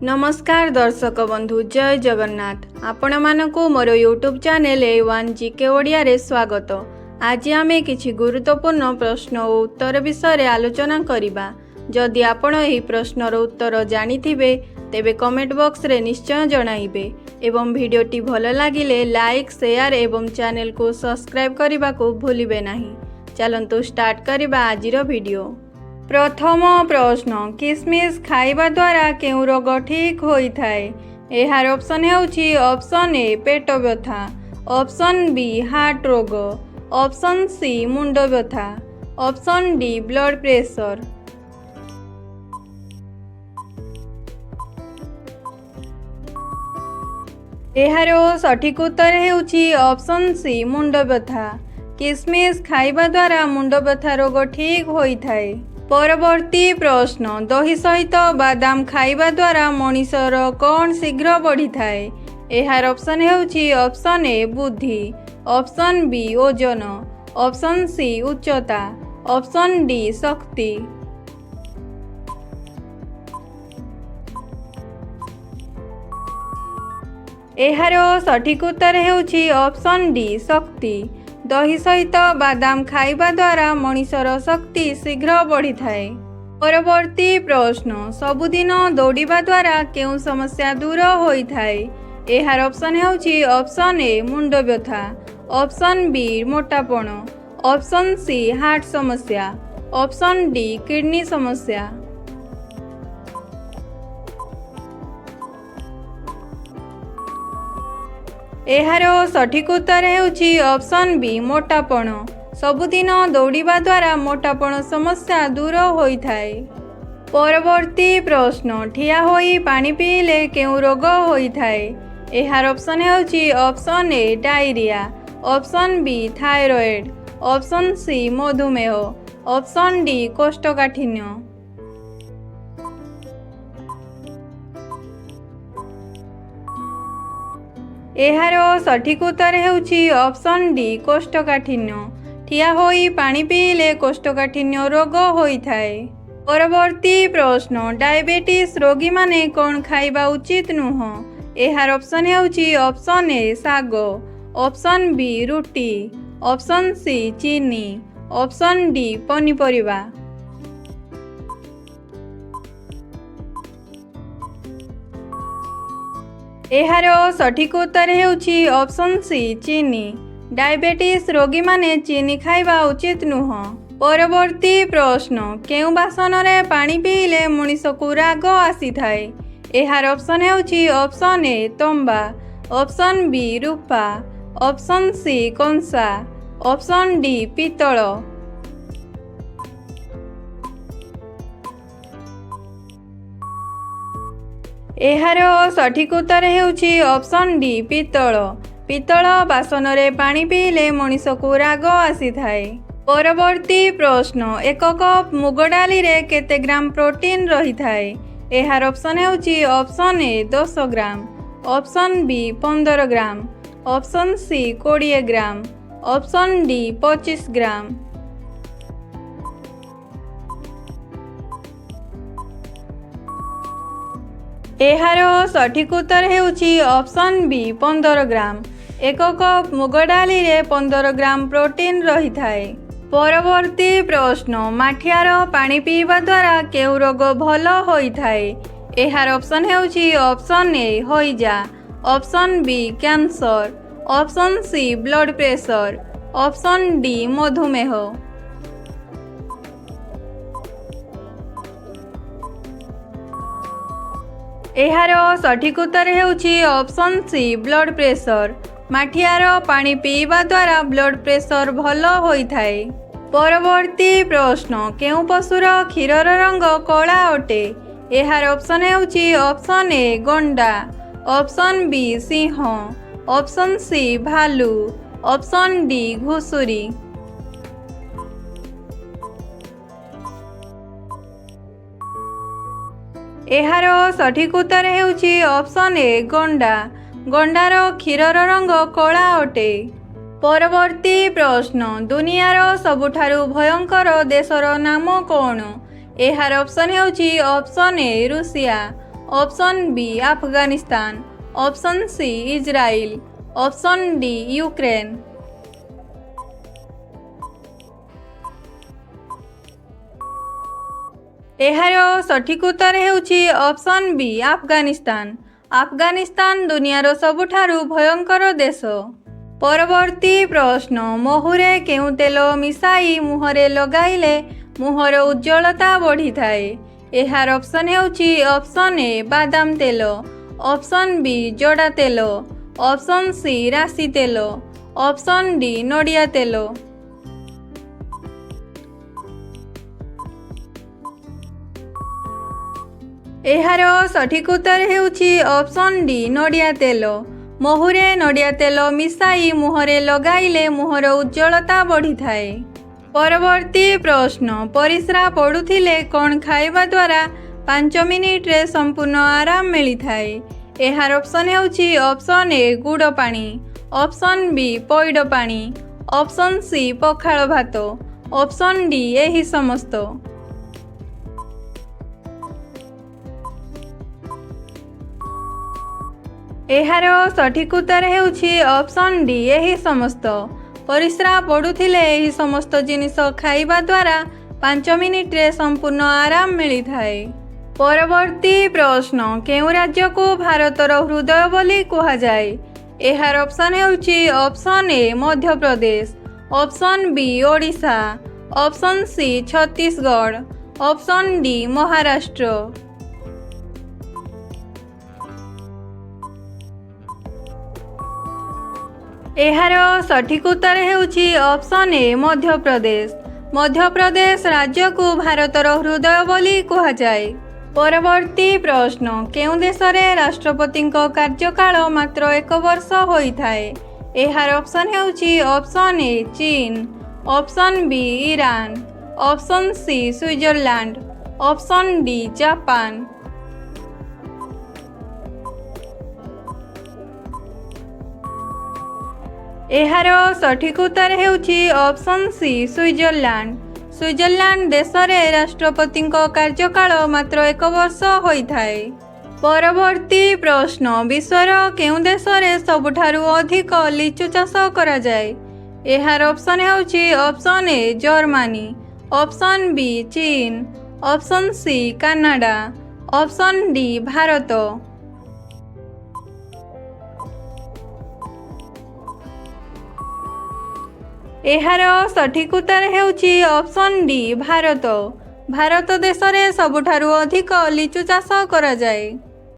नमस्कार दर्शक बंधु जय जगन्नाथ आपण मानकु मोर YouTube channel A1 GK Odia रे स्वागत। आज आमे किछि गुरुत्वपूर्ण प्रश्न और उत्तर विषय आलोचना करिबा। जदि आपण एही प्रश्नर उत्तर जानिथिबे तेबे कमेंट बॉक्स रे निश्चय जणाइबे एवं भिडियोटी भल लागिले लाइक शेयर एवं चैनल को सब्सक्राइब करने को भूलिबे नहीं। चलंतु स्टार्ट करिबा आजिर भिडियो। प्रथम प्रश्न, किसमिस खाइबा द्वारा केउ रोग ठीक होई थाए? एहार ऑप्शन हेउछि ऑप्शन ए पेट व्यथा, ऑप्शन बी हार्ट रोग, ऑप्शन सी मुंड व्यथा, ऑप्शन डी ब्लड प्रेशर। एहार सठिक उत्तर हेउछि ऑप्शन सी मुंड व्यथा। किसमिस खाइबा द्वारा मुंड व्यथा रोग ठीक होई थाए। परवर्ती प्रश्न, दही सहित बादाम खाइबा द्वारा मनीषर कौन शीघ्र बढ़ी थाए? एहार ऑप्शन हेउछि ऑप्शन ए बुद्धि, ऑप्शन बी ओजन, ऑप्शन सी उच्चता, ऑप्शन डी शक्ति। एहार सठिक उत्तर हेउछि ऑप्शन डी शक्ति। दही सहित बादाम खाइबा द्वारा मनीषर शक्ति शीघ्र बढ़ी थाए। परवर्ती प्रश्न, सबुदिन दौड़िबा द्वारा केउ समस्या दूर होई थाए? एहार ऑप्शन हेउछि ऑप्शन ए मुंड व्यथा, ऑप्शन बी मोटापण, ऑप्शन सी हार्ट समस्या, ऑप्शन डी किडनी समस्या। एहार सठिक उत्तर हेउछि ऑप्शन बी मोटापण। सबुदिन दौड़िबा द्वारा मोटापण समस्या दूर होई थाए। परवर्ती प्रश्न, ठिया होई पानी पीले केउ रोग होई थाए? एहार ऑप्शन हेउछि option A diarrhoea, option B thyroid, option C मधुमेह, ऑप्शन डी कोष्ठकाठिन्य। एहार सठिक उत्तर हेउछि ऑप्शन डी कोष्ठकाठिन्य। ठिया होई पानी पीले कोष्ठकाठिन्य रोग होई थाए। परवर्ती प्रश्न, डायबिटीज रोगी माने कौन खाइबा उचित नुह? एहार ऑप्शन हेउछि ऑप्शन ए साग, ऑप्शन बी रुटी, ऑप्शन सी चीनी, ऑप्शन डी पनीपरिबा। एहार सठिक उत्तर हेउछि ऑप्शन सी चीनी। डायबिटीज रोगी माने चीनी खाइबा उचित नुह। परवर्ती प्रश्न, केउ बासन रे पानी पीले मनीष को राग आसी थाए? एहार ऑप्शन हेउछि ऑप्शन ए तंबा, ऑप्शन बी रूपा, ऑप्शन सी कंसा, ऑप्शन डी पितल। एहार सठिक उत्तर हेउछि ऑप्शन डी पितल। पितल बासन रे पानी पीले मनीष को राग आसी थाए। परवर्ती प्रश्न, एक कप मुग डाली रे केते ग्राम प्रोटीन रही थाए? एहार ऑप्शन हेउछि option A 10 gram, option B 15 gram, option C 20 gram, option D 25 gram. एहार सठिक उत्तर हेउछि ऑप्शन बी 15 ग्राम। एक कप मुग डाली रे 15 ग्राम प्रोटीन रही थाए। परवर्ती प्रश्न, माठियार पानी पीवा द्वारा केउ रोग भल होई थाए? एहार ऑप्शन हेउछि ऑप्शन ए हइजा, option B cancer, option C blood pressure, option D मधुमेह। एहार सठिक उत्तर हेउछि ऑप्शन सी ब्लड प्रेशर। माठियार पानी पीवा द्वारा ब्लड प्रेशर भल होई थाए। परवर्ती प्रश्न, केउ पशुर क्षीरर रंग कला अटे? एहार ऑप्शन हेउछि ऑप्शन ए गंडा, ऑप्शन बी सिंह, ऑप्शन सी भालू, ऑप्शन डी घुसुरी। एहार सठिक उत्तर हेउछि ऑप्शन ए गंडा। गंडार क्षीरर रंग कला अटे। परवर्ती प्रश्न, दुनियार सबुठारु भयंकर देशर नाम कौन? एहार ऑप्शन हेउछि ऑप्शन ए रूसिया, option B Afghanistan, option C Israel, option D Ukraine. एहार सठिक उत्तर हेउछि ऑप्शन बी अफगानिस्तान। अफगानिस्तान दुनियार सबुठारु भयंकर देश। परवर्ती प्रश्न, महुरे केउं तेल मिसाई मुहरे लगाइले मुहर उज्ज्वलता बढ़ी थाए? एहार ऑप्शन हेउछि ऑप्शन ए बादाम तेल, ऑप्शन बी जड़ा तेल, ऑप्शन सी राशि तेल, ऑप्शन डी नड़िया तेल। एहार सठिक उत्तर हेउछि ऑप्शन डी नड़िया तेल। महुरे नड़िया तेल मिसाई मुहरे लगाइले मुहर उज्ज्वलता बढ़ी थाए। परवर्ती प्रश्न, परिस्रा पड़ुथिले कौन खाइबा द्वारा 5 मिनिट रे संपूर्ण आराम मिली थाए? एहार ऑप्शन हेउछि ऑप्शन ए गुड़ पानी, ऑप्शन बी पैड पानी, ऑप्शन सी पखाल भात, ऑप्शन डी एही समस्त। एहार सठिक उत्तर हेउछि ऑप्शन डी एही समस्त। परिस्रा पड़ुथिले एही समस्त जिनिस खाइबा द्वारा 5 मिनिट रे संपूर्ण आराम मिली थाए। परवर्ती प्रश्न, केउं राज्य को भारतर हृदय बोली कुहाजाए? एहार ऑप्शन हेउछि option A Madhya Pradesh, option B Odisha, option C Chhattisgarh, option D Maharashtra. एहार सठिक उत्तर हेउछि ऑप्शन ए मध्य प्रदेश। मध्य प्रदेश राज्य को भारतर हृदय बोली कुहाजाए। परवर्ती प्रश्न, केउं देश रे राष्ट्रपति कार्यकाल मात्र 1 वर्ष होइथाए? एहार ऑप्शन हेउछि ऑप्शन ए चीन, option B Iran, option C Switzerland, option D Japan. एहार सठिक उत्तर हेउछि ऑप्शन सी स्विट्जरलैंड। स्विट्जरलैंड देश रे राष्ट्रपति कार्यकाल मात्र 1 वर्ष होइथाए। परवर्ती प्रश्न, विश्वर केउं देश रे सबुठारु अधिक लिचु चाष करा जाए? एहार ऑप्शन हेउछि option A Germany, option B चीन, option C Canada, option D Bharat. एहार सठिक उत्तर हेउछि ऑप्शन डी भारत। भारत देश रे सबुठारु अधिक लिचु चाष करा जाए।